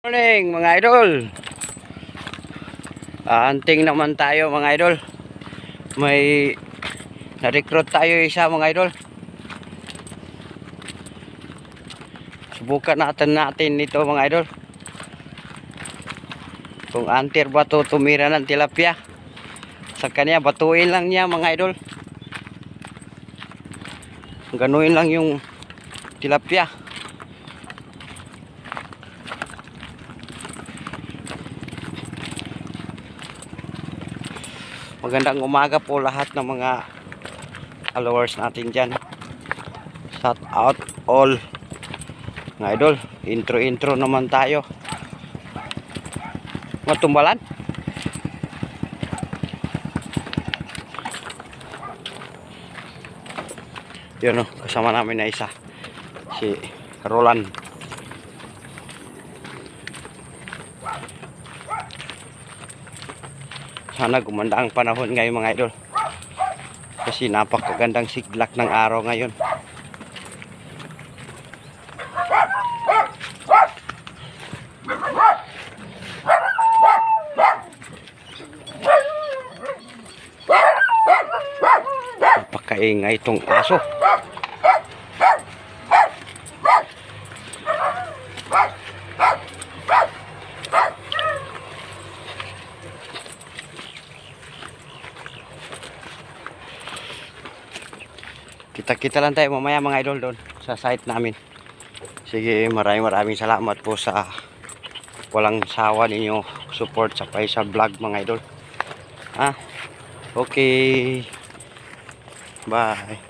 Morning mga idol. Anting naman tayo mga idol. May na-recruit tayo isa mga idol. Subukan natin ito mga idol. Kung antir ba to tumira ng tilapia. Sa kanya batuin lang niya mga idol. Ganuin lang yung tilapia. Magandang umaga po lahat ng mga followers natin dyan. Shout out all mga idol. Intro naman tayo. Matumbalan. Yun o, kasama namin na isa. Si Roland. Sana gumanda ang panahon ngayon mga idol. Kasi napakagandang siglak ng araw ngayon. Napakaingay itong aso. Kita lang tayo mamaya mga idol doon sa site namin. Sige, maraming salamat po sa walang sawa ninyo support sa Paisa Vlog mga idol. Okay. Bye.